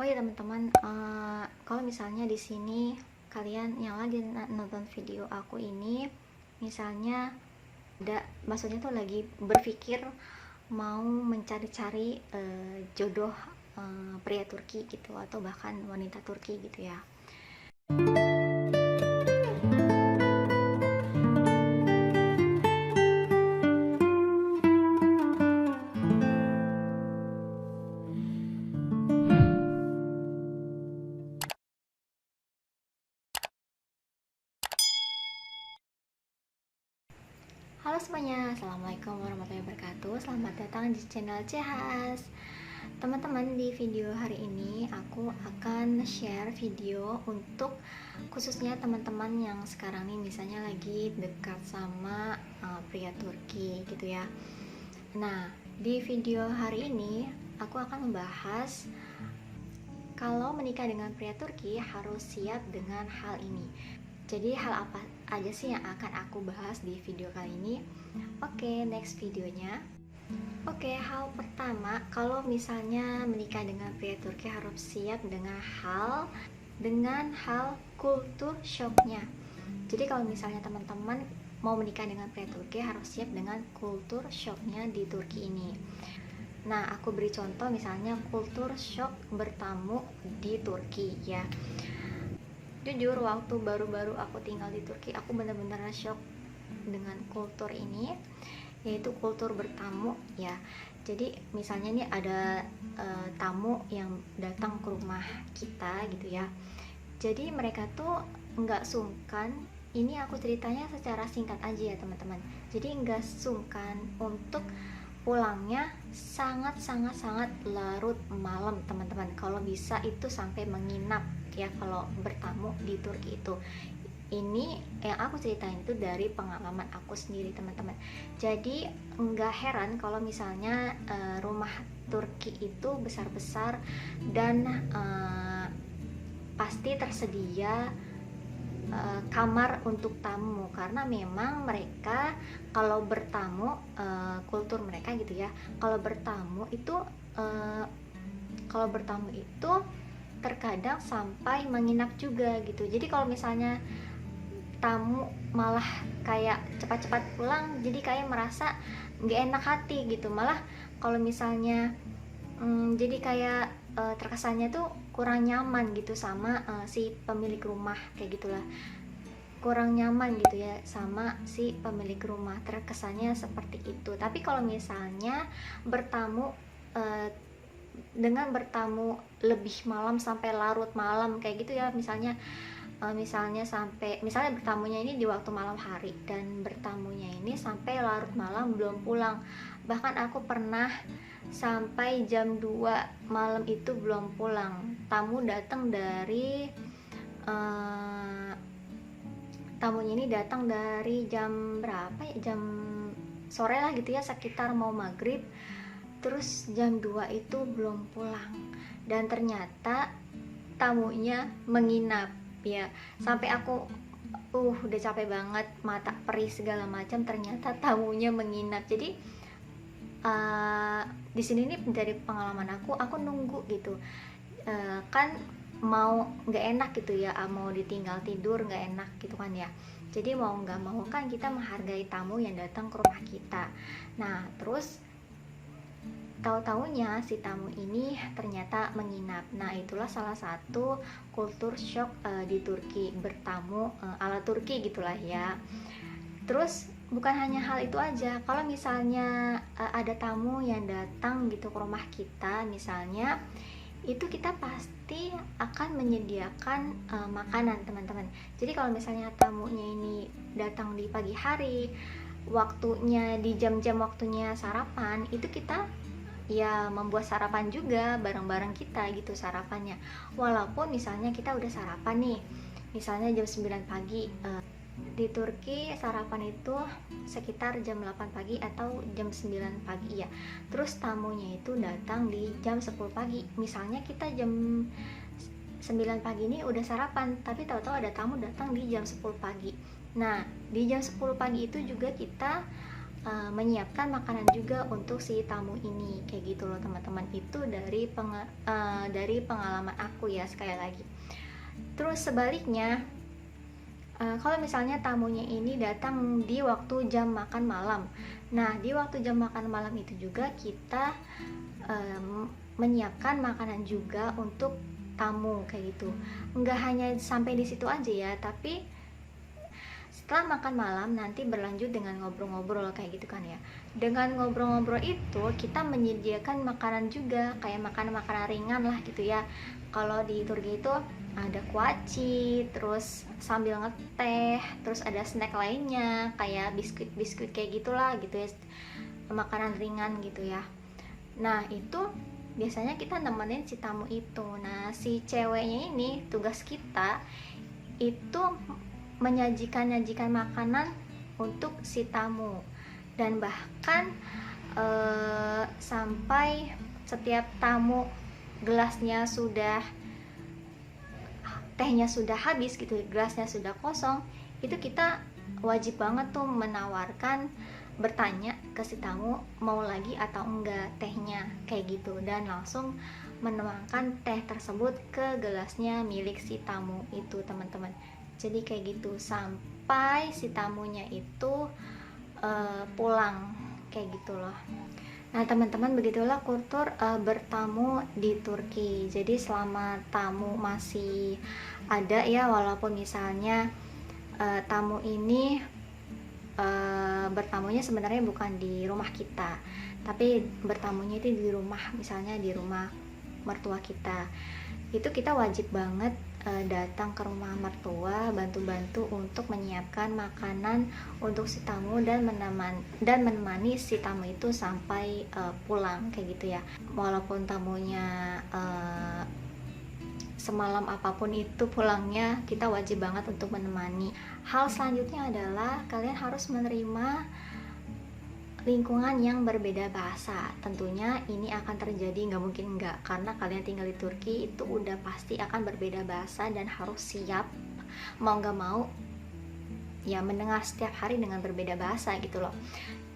Oh ya teman-teman, kalau misalnya di sini kalian yang lagi nonton video aku ini, misalnya maksudnya tuh lagi berpikir mau mencari-cari jodoh pria Turki gitu atau bahkan wanita Turki gitu ya. Halo semuanya, Assalamualaikum warahmatullahi wabarakatuh. Selamat datang di channel Cehas. Teman-teman, di video hari ini aku akan share video untuk khususnya teman-teman yang sekarang nih misalnya lagi dekat sama pria Turki gitu ya. Nah, di video hari ini aku akan membahas kalau menikah dengan pria Turki harus siap dengan hal ini. Jadi hal apa aja sih yang akan aku bahas di video kali ini? Oke, next videonya. Oke, hal pertama, kalau misalnya menikah dengan pria Turki harus siap dengan hal kultur shocknya. Jadi kalau misalnya teman-teman mau menikah dengan pria Turki harus siap dengan kultur shocknya di Turki ini. Nah, aku beri contoh misalnya kultur shock bertamu di Turki ya. Jujur waktu baru-baru aku tinggal di Turki, aku benar-benar shock dengan kultur ini, yaitu kultur bertamu ya. Jadi misalnya nih ada tamu yang datang ke rumah kita gitu ya. Jadi mereka tuh nggak sungkan, ini aku ceritanya secara singkat aja ya teman-teman. Jadi nggak sungkan untuk pulangnya sangat larut malam teman-teman. Kalau bisa itu sampai menginap ya kalau bertamu di Turki itu. Ini yang aku ceritain itu dari pengalaman aku sendiri teman-teman. Jadi nggak heran kalau misalnya rumah Turki itu besar-besar dan pasti tersedia kamar untuk tamu, karena memang mereka kalau bertamu, kultur mereka gitu ya, kalau bertamu itu uh, terkadang sampai menginap juga gitu. Jadi kalau misalnya tamu malah kayak cepat-cepat pulang, jadi kayak merasa nggak enak hati gitu. Malah kalau misalnya jadi kayak terkesannya tuh kurang nyaman gitu sama si pemilik rumah, kayak gitulah, kurang nyaman gitu ya sama si pemilik rumah, terkesannya seperti itu. Tapi kalau misalnya bertamu dengan bertamu lebih malam sampai larut malam kayak gitu ya, misalnya bertamunya ini di waktu malam hari dan bertamunya ini sampai larut malam belum pulang. Bahkan aku pernah sampai jam 2 malam itu belum pulang. Tamunya ini datang dari jam berapa ya, jam sore lah gitu ya, sekitar mau maghrib. Terus jam 2 itu belum pulang dan ternyata tamunya menginap ya. Sampai aku udah capek banget, mata perih segala macam, ternyata tamunya menginap. Jadi di sini nih dari pengalaman aku nunggu gitu, kan mau nggak enak gitu ya, mau ditinggal tidur nggak enak gitu kan ya. Jadi mau nggak mau kan kita menghargai tamu yang datang ke rumah kita. Nah terus tahu-taunya si tamu ini ternyata menginap. Nah itulah salah satu kultur shock di Turki, bertamu ala Turki gitulah ya. Terus bukan hanya hal itu aja, kalau misalnya ada tamu yang datang gitu ke rumah kita misalnya, itu kita pasti akan menyediakan makanan teman-teman. Jadi kalau misalnya tamunya ini datang di pagi hari, waktunya di jam-jam waktunya sarapan, itu kita ya membuat sarapan juga bareng-bareng kita gitu sarapannya. Walaupun misalnya kita udah sarapan nih, misalnya jam 9 pagi, di Turki sarapan itu sekitar jam 8 pagi atau jam 9 pagi ya. Terus tamunya itu datang di jam 10 pagi. Misalnya kita jam 9 pagi ini udah sarapan, tapi tahu-tahu ada tamu datang di jam 10 pagi. Nah, di jam 10 pagi itu juga kita menyiapkan makanan juga untuk si tamu ini, kayak gitu loh teman-teman. Itu dari pengalaman aku ya, sekali lagi. Terus sebaliknya, kalau misalnya tamunya ini datang di waktu jam makan malam, nah di waktu jam makan malam itu juga kita menyiapkan makanan juga untuk tamu, kayak gitu. Nggak hanya sampai di situ aja ya, tapi setelah makan malam nanti berlanjut dengan ngobrol-ngobrol, kayak gitu kan ya. Dengan ngobrol-ngobrol itu kita menyediakan makanan juga, kayak makanan-makanan ringan lah gitu ya. Kalau di Turki itu ada kuaci, terus sambil ngeteh, terus ada snack lainnya kayak biskuit-biskuit kayak gitulah gitu ya, makanan ringan gitu ya. Nah itu biasanya kita nemenin si tamu itu. Nah si ceweknya ini tugas kita itu menyajikan makanan untuk si tamu, dan bahkan sampai setiap tamu gelasnya sudah, tehnya sudah habis gitu, gelasnya sudah kosong, itu kita wajib banget tuh menawarkan, bertanya ke si tamu mau lagi atau enggak tehnya, kayak gitu, dan langsung menuangkan teh tersebut ke gelasnya milik si tamu itu teman-teman. Jadi kayak gitu sampai si tamunya itu pulang, kayak gitu loh. Nah teman-teman, begitulah kultur bertamu di Turki. Jadi selama tamu masih ada ya, walaupun misalnya tamu ini bertamunya sebenarnya bukan di rumah kita, tapi bertamunya itu di rumah, misalnya di rumah mertua kita, itu kita wajib banget datang ke rumah mertua, bantu-bantu untuk menyiapkan makanan untuk si tamu dan menemani si tamu itu sampai pulang, kayak gitu ya. Walaupun tamunya semalam apapun itu pulangnya, kita wajib banget untuk menemani. Hal selanjutnya adalah kalian harus menerima lingkungan yang berbeda bahasa. Tentunya ini akan terjadi, nggak mungkin enggak, karena kalian tinggal di Turki itu udah pasti akan berbeda bahasa dan harus siap mau nggak mau ya mendengar setiap hari dengan berbeda bahasa gitu loh.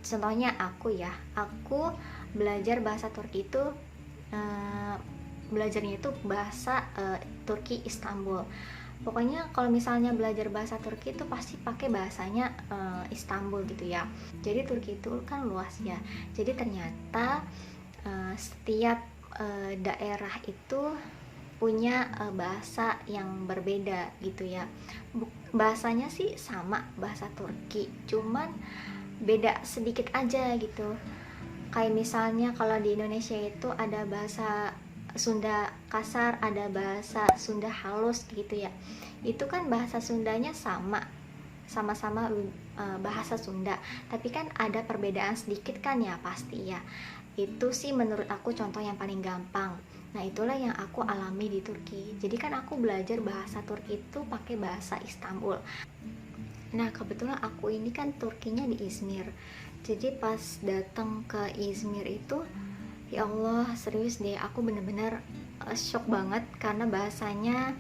Contohnya aku belajar bahasa Turki itu belajarnya itu bahasa Turki Istanbul. Pokoknya kalau misalnya belajar bahasa Turki itu pasti pakai bahasanya Istanbul gitu ya. Jadi Turki itu kan luas ya. Jadi ternyata setiap daerah itu punya bahasa yang berbeda gitu ya. Bahasanya sih sama, bahasa Turki, cuman beda sedikit aja gitu. Kayak misalnya kalau di Indonesia itu ada bahasa Sunda kasar, ada bahasa Sunda halus gitu ya. Itu kan bahasa Sundanya sama-sama bahasa Sunda, tapi kan ada perbedaan sedikit kan ya, pasti ya. Itu sih menurut aku contoh yang paling gampang. Nah itulah yang aku alami di Turki. Jadi kan aku belajar bahasa Turki itu pakai bahasa Istanbul. Nah kebetulan aku ini kan Turkinya di Izmir. Jadi pas datang ke Izmir itu, ya Allah, serius deh, aku bener-bener shock banget karena bahasanya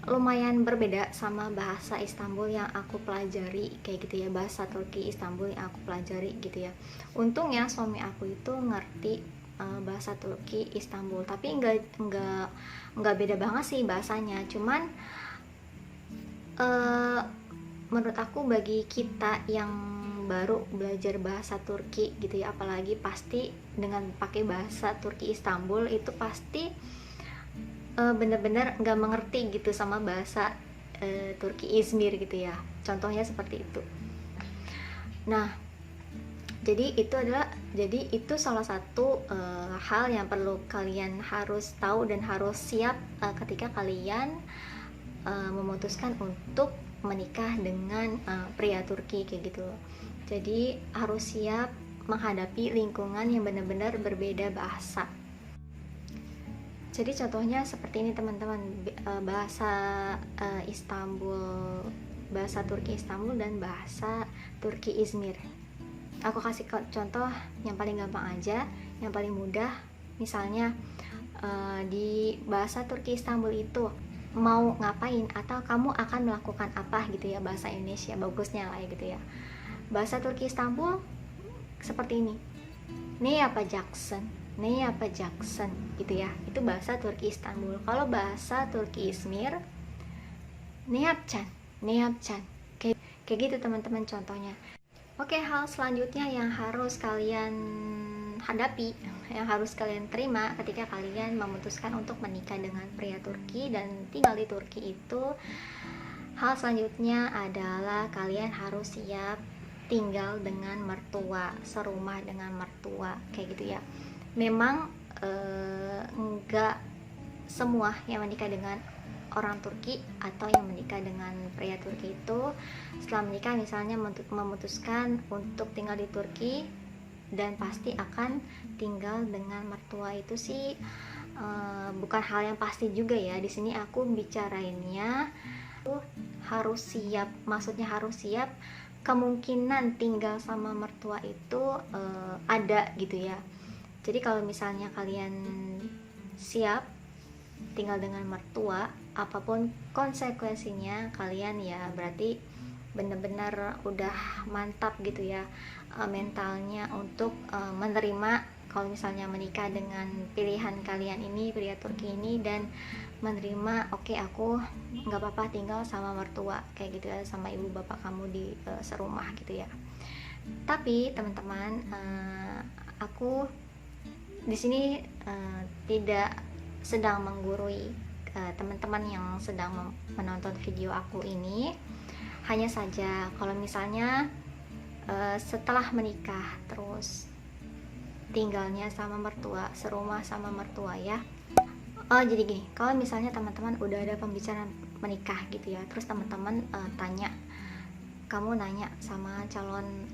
lumayan berbeda sama bahasa Istanbul yang aku pelajari, kayak gitu ya, bahasa Turki Istanbul yang aku pelajari gitu ya. Untungnya suami aku itu ngerti bahasa Turki Istanbul, tapi nggak beda banget sih bahasanya, cuman menurut aku bagi kita yang baru belajar bahasa Turki gitu ya, apalagi pasti dengan pakai bahasa Turki Istanbul, itu pasti bener-bener nggak mengerti gitu sama bahasa Turki Izmir gitu ya, contohnya seperti itu. Nah jadi itu salah satu hal yang perlu kalian harus tahu dan harus siap ketika kalian memutuskan untuk menikah dengan pria Turki, kayak gitu. Jadi harus siap menghadapi lingkungan yang benar-benar berbeda bahasa. Jadi contohnya seperti ini teman-teman, bahasa Istanbul, bahasa Turki Istanbul dan bahasa Turki Izmir. Aku kasih contoh yang paling gampang aja, yang paling mudah. Misalnya di bahasa Turki Istanbul itu mau ngapain atau kamu akan melakukan apa gitu ya, bahasa Indonesia bagusnya lah ya gitu ya. Bahasa Turki Istanbul seperti ini, ne yapacaksın, ne yapacaksın gitu ya. Itu bahasa Turki Istanbul. Kalau bahasa Turki Izmir, ne yapacaksın, ne yapacaksın, kayak gitu teman-teman contohnya. Oke, hal selanjutnya yang harus kalian hadapi, yang harus kalian terima ketika kalian memutuskan untuk menikah dengan pria Turki dan tinggal di Turki itu, hal selanjutnya adalah kalian harus siap tinggal dengan mertua, serumah dengan mertua, kayak gitu ya. Memang enggak semua yang menikah dengan orang Turki atau yang menikah dengan pria Turki itu setelah menikah misalnya memutuskan untuk tinggal di Turki dan pasti akan tinggal dengan mertua, itu sih bukan hal yang pasti juga ya. Di sini aku bicarainnya harus siap, maksudnya harus siap kemungkinan tinggal sama mertua itu ada gitu ya. Jadi kalau misalnya kalian siap tinggal dengan mertua, apapun konsekuensinya, kalian ya berarti benar-benar udah mantap gitu ya mentalnya untuk menerima kalau misalnya menikah dengan pilihan kalian ini, pria Turki ini, dan menerima oke, aku nggak apa-apa tinggal sama mertua kayak gitu ya, sama ibu bapak kamu di serumah gitu ya. Tapi teman-teman, aku di sini tidak sedang menggurui teman-teman yang sedang menonton video aku ini. Hanya saja kalau misalnya setelah menikah terus tinggalnya sama mertua, serumah sama mertua ya. Jadi gini, kalau misalnya teman-teman udah ada pembicaraan menikah gitu ya, terus teman-teman kamu nanya sama calon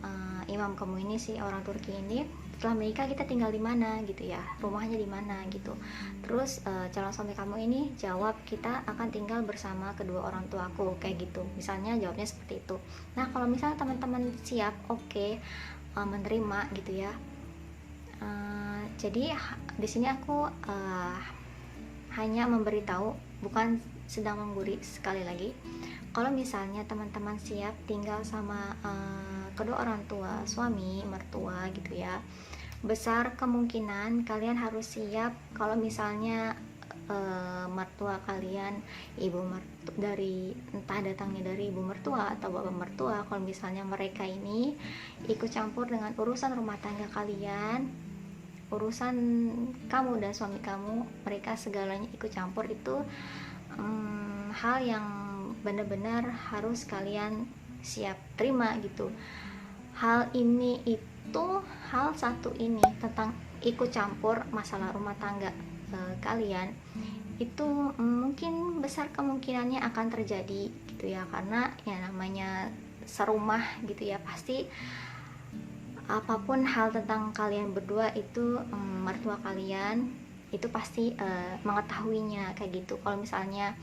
imam kamu ini, si orang Turki ini, setelah menikah kita tinggal di mana gitu ya, rumahnya di mana gitu. Terus calon suami kamu ini jawab, kita akan tinggal bersama kedua orang tuaku, kayak gitu. Misalnya jawabnya seperti itu. Nah, kalau misalnya teman-teman siap, oke, menerima gitu ya. Jadi di sini aku hanya memberitahu, bukan sedang menggurui. Sekali lagi, kalau misalnya teman-teman siap tinggal sama kedua orang tua, suami, mertua gitu ya, besar kemungkinan kalian harus siap kalau misalnya mertua kalian, dari entah datangnya dari ibu mertua atau bapak mertua, kalau misalnya mereka ini ikut campur dengan urusan rumah tangga kalian, urusan kamu dan suami kamu, mereka segalanya ikut campur, itu hal yang benar-benar harus kalian siap terima gitu. Hal ini itu, hal satu ini tentang ikut campur masalah rumah tangga kalian itu mungkin besar kemungkinannya akan terjadi gitu ya, karena ya namanya serumah gitu ya, pasti apapun hal tentang kalian berdua itu mertua kalian itu pasti mengetahuinya kayak gitu. Kalau misalnya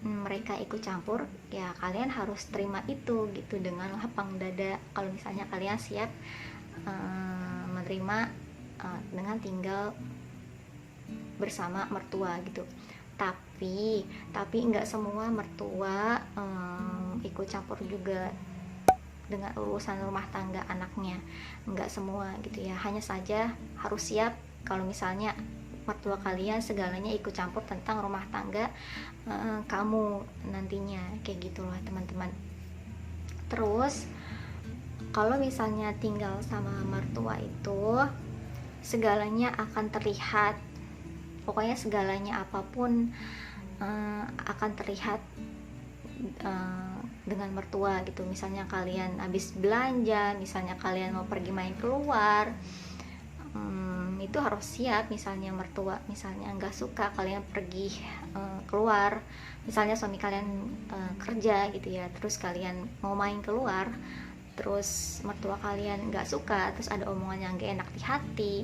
mereka ikut campur, ya kalian harus terima itu gitu dengan lapang dada. Kalau misalnya kalian siap menerima dengan tinggal bersama mertua gitu. Tapi nggak semua mertua ikut campur juga dengan urusan rumah tangga anaknya, nggak semua gitu ya. Hanya saja harus siap kalau misalnya mertua kalian segalanya ikut campur tentang rumah tangga kamu nantinya, kayak gitulah teman-teman. Terus kalau misalnya tinggal sama mertua itu segalanya akan terlihat, pokoknya segalanya apapun akan terlihat dengan mertua gitu. Misalnya kalian habis belanja, misalnya kalian mau pergi main keluar, itu harus siap. Misalnya mertua misalnya nggak suka kalian pergi keluar, misalnya suami kalian kerja gitu ya, terus kalian mau main keluar, terus mertua kalian nggak suka, terus ada omongan yang gak enak di hati,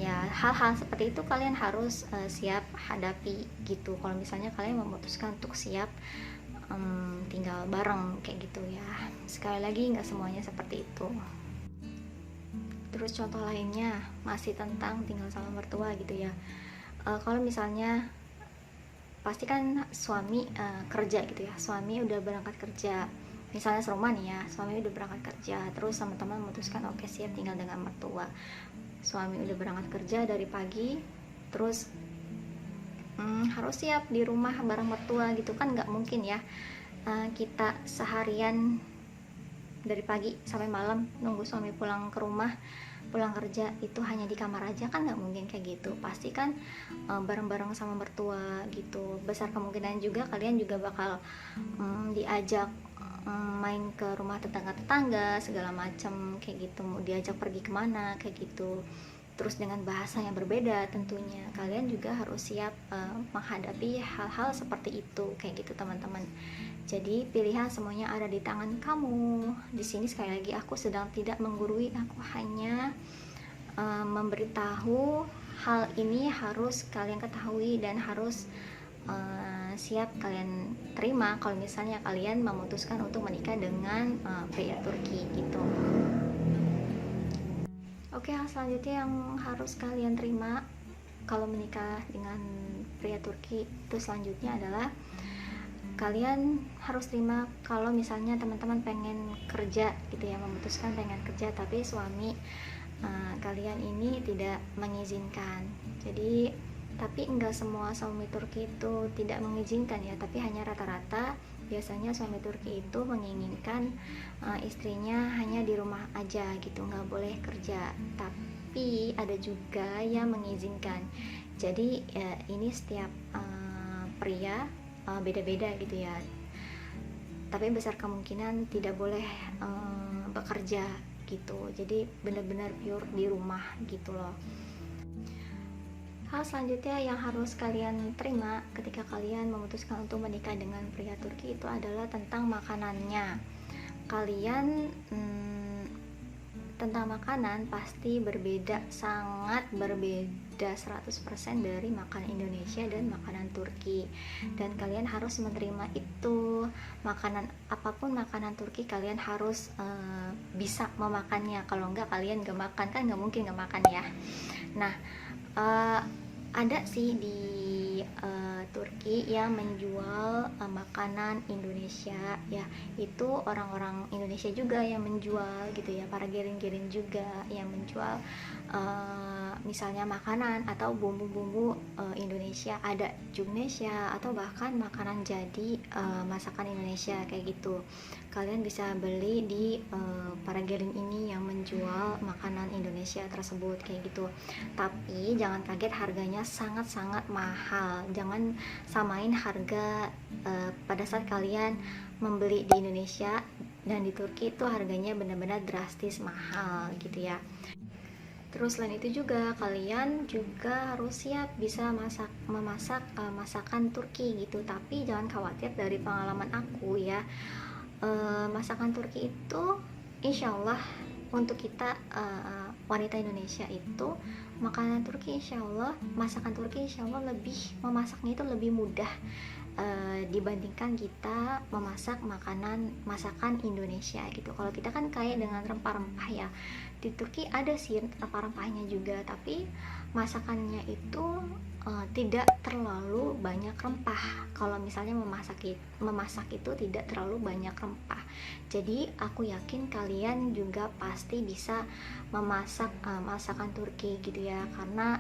ya hal-hal seperti itu kalian harus siap hadapi gitu. Kalau misalnya kalian memutuskan untuk siap tinggal bareng kayak gitu ya. Sekali lagi, nggak semuanya seperti itu. Terus contoh lainnya masih tentang tinggal sama mertua gitu ya. Kalau misalnya pasti kan suami kerja gitu ya, suami udah berangkat kerja, misalnya serumah nih ya, suami udah berangkat kerja, terus teman-teman memutuskan oke siap tinggal dengan mertua. Suami udah berangkat kerja dari pagi, terus harus siap di rumah bareng mertua gitu kan, nggak mungkin ya kita seharian dari pagi sampai malam nunggu suami pulang ke rumah, pulang kerja itu hanya di kamar aja, kan nggak mungkin kayak gitu. Pasti kan bareng-bareng sama mertua gitu. Besar kemungkinan juga kalian juga bakal diajak main ke rumah tetangga-tetangga segala macam kayak gitu, mau diajak pergi kemana kayak gitu, terus dengan bahasa yang berbeda tentunya. Kalian juga harus siap menghadapi hal-hal seperti itu kayak gitu teman-teman. Jadi pilihan semuanya ada di tangan kamu. Di sini sekali lagi aku sedang tidak menggurui, aku hanya memberitahu hal ini harus kalian ketahui dan harus siap kalian terima kalau misalnya kalian memutuskan untuk menikah dengan pria Turki gitu. Oke, hal selanjutnya yang harus kalian terima kalau menikah dengan pria Turki itu selanjutnya adalah kalian harus terima kalau misalnya teman-teman pengen kerja gitu ya, memutuskan pengen kerja tapi suami kalian ini tidak mengizinkan. Jadi tapi enggak semua suami Turki itu tidak mengizinkan ya, tapi hanya rata-rata biasanya suami Turki itu menginginkan istrinya hanya di rumah aja gitu, nggak boleh kerja. Tapi ada juga yang mengizinkan. Jadi ini setiap pria beda-beda gitu ya, tapi besar kemungkinan tidak boleh bekerja gitu. Jadi benar-benar pure di rumah gitu loh. Hal selanjutnya yang harus kalian terima ketika kalian memutuskan untuk menikah dengan pria Turki itu adalah tentang makanannya. Kalian tentang makanan pasti berbeda, sangat berbeda 100% dari makanan Indonesia dan makanan Turki. Dan kalian harus menerima itu. Makanan apapun makanan Turki kalian harus bisa memakannya. Kalau enggak kalian gak makan, kan gak mungkin gak makan ya. Nah ada sih di Turki yang menjual makanan Indonesia ya, itu orang-orang Indonesia juga yang menjual gitu ya, para giring-giring juga yang menjual misalnya makanan atau bumbu-bumbu Indonesia, ada Jugnesia atau bahkan makanan jadi masakan Indonesia kayak gitu. Kalian bisa beli di para giring ini yang menjual makanan Indonesia tersebut kayak gitu. Tapi jangan kaget, harganya sangat-sangat mahal. Jangan samain harga pada saat kalian membeli di Indonesia dan di Turki itu harganya benar-benar drastis mahal gitu ya. Terus selain itu juga kalian juga harus siap bisa memasak masakan Turki gitu. Tapi jangan khawatir, dari pengalaman aku ya, masakan Turki itu insya Allah untuk kita wanita Indonesia itu, makanan Turki insya Allah, masakan Turki insya Allah lebih memasaknya itu lebih mudah dibandingkan kita memasak masakan Indonesia gitu. Kalau kita kan kaya dengan rempah-rempah ya, di Turki ada sih rempah-rempahnya juga, tapi masakannya itu tidak terlalu banyak rempah. Kalau misalnya memasak itu tidak terlalu banyak rempah. Jadi aku yakin kalian juga pasti bisa memasak masakan Turki gitu ya, karena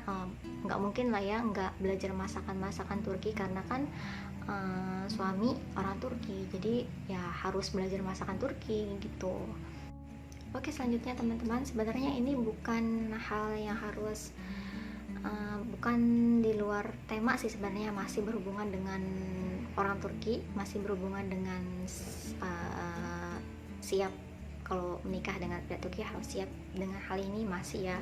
nggak mungkin lah ya nggak belajar masakan Turki, karena kan suami orang Turki, jadi ya harus belajar masakan Turki gitu. Oke, selanjutnya teman-teman, sebenarnya ini bukan hal yang harus bukan di luar tema sih sebenarnya, masih berhubungan dengan orang Turki, masih berhubungan dengan siap kalau menikah dengan pria Turki harus siap dengan hal ini masih ya.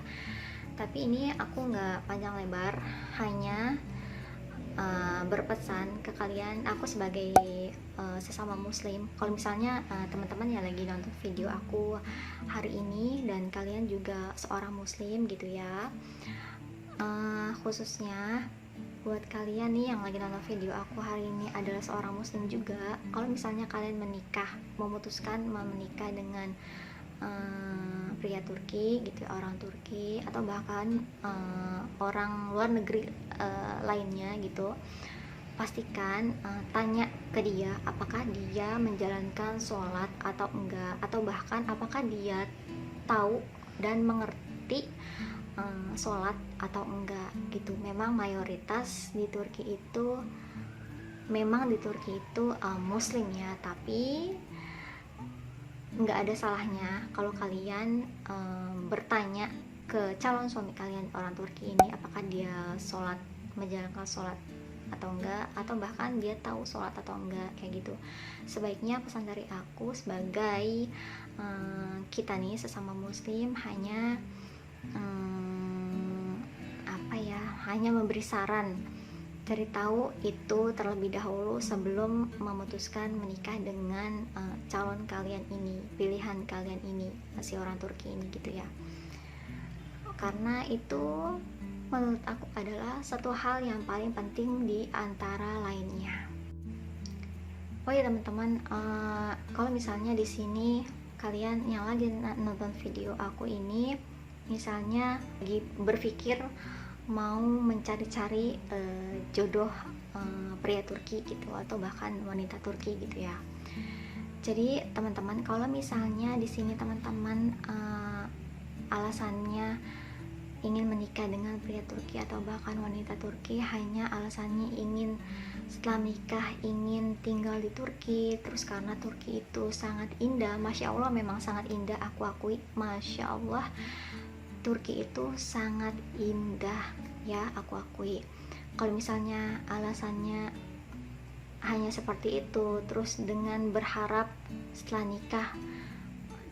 Tapi ini aku nggak panjang lebar, hanya berpesan ke kalian, aku sebagai sesama muslim, kalau misalnya teman-teman yang lagi nonton video aku hari ini dan kalian juga seorang muslim gitu ya, khususnya buat kalian nih yang lagi nonton video aku hari ini adalah seorang muslim juga, kalau misalnya kalian memutuskan menikah dengan pria Turki gitu, orang Turki atau bahkan orang luar negeri lainnya gitu, pastikan tanya ke dia apakah dia menjalankan sholat atau enggak, atau bahkan apakah dia tahu dan mengerti sholat atau enggak gitu. Memang mayoritas di Turki itu muslim ya, tapi nggak ada salahnya kalau kalian bertanya ke calon suami kalian orang Turki ini apakah dia menjalankan sholat atau enggak, atau bahkan dia tahu sholat atau enggak, kayak gitu. Sebaiknya pesan dari aku sebagai kita nih sesama muslim hanya hanya memberi saran, cari tahu itu terlebih dahulu sebelum memutuskan menikah dengan calon kalian ini, pilihan kalian ini, si orang Turki ini gitu ya. Karena itu menurut aku adalah satu hal yang paling penting di antara lainnya. Oh ya teman-teman, kalau misalnya di sini kalian yang lagi nonton video aku ini, misalnya lagi berpikir mau mencari-cari jodoh pria Turki gitu, atau bahkan wanita Turki gitu ya. Jadi teman-teman, kalau misalnya di sini teman-teman alasannya ingin menikah dengan pria Turki atau bahkan wanita Turki hanya alasannya ingin setelah menikah ingin tinggal di Turki, terus karena Turki itu sangat indah, Masya Allah memang sangat indah, aku akui, Masya Allah Turki itu sangat indah ya, aku akui. Kalau misalnya alasannya hanya seperti itu, terus dengan berharap setelah nikah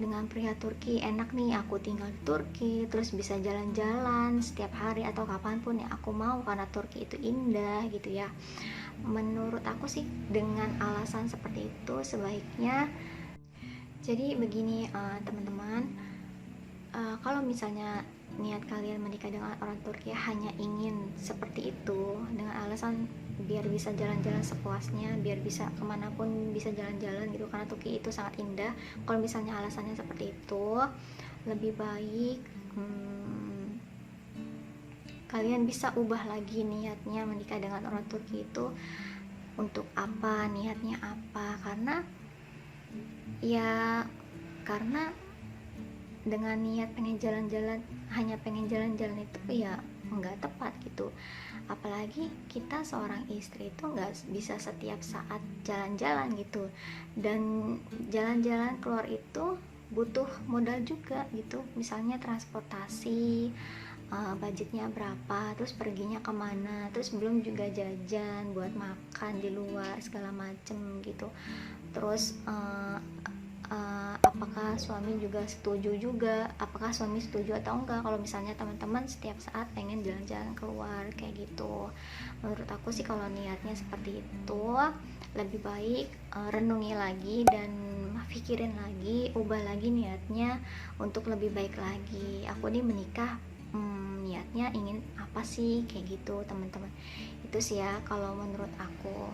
dengan pria Turki enak nih, aku tinggal di Turki terus bisa jalan-jalan setiap hari atau kapanpun yang aku mau karena Turki itu indah gitu ya. Menurut aku sih dengan alasan seperti itu sebaiknya, jadi begini teman-teman, kalau misalnya niat kalian menikah dengan orang Turki hanya ingin seperti itu dengan alasan biar bisa jalan-jalan sepuasnya, biar bisa kemanapun bisa jalan-jalan gitu karena Turki itu sangat indah. Kalau misalnya alasannya seperti itu, lebih baik kalian bisa ubah lagi niatnya menikah dengan orang Turki itu untuk apa, niatnya apa, karena dengan niat pengen jalan-jalan, hanya pengen jalan-jalan itu ya nggak tepat gitu. Apalagi kita seorang istri itu nggak bisa setiap saat jalan-jalan gitu, dan jalan-jalan keluar itu butuh modal juga gitu, misalnya transportasi, budgetnya berapa, terus perginya kemana, terus belum juga jajan buat makan di luar segala macem gitu. Terus apakah suami juga setuju juga, apakah suami setuju atau enggak kalau misalnya teman-teman setiap saat pengen jalan-jalan keluar kayak gitu. Menurut aku sih kalau niatnya seperti itu lebih baik renungi lagi dan pikirin lagi, ubah lagi niatnya untuk lebih baik lagi. Aku nih menikah niatnya ingin apa sih kayak gitu teman-teman. Itu sih ya kalau menurut aku.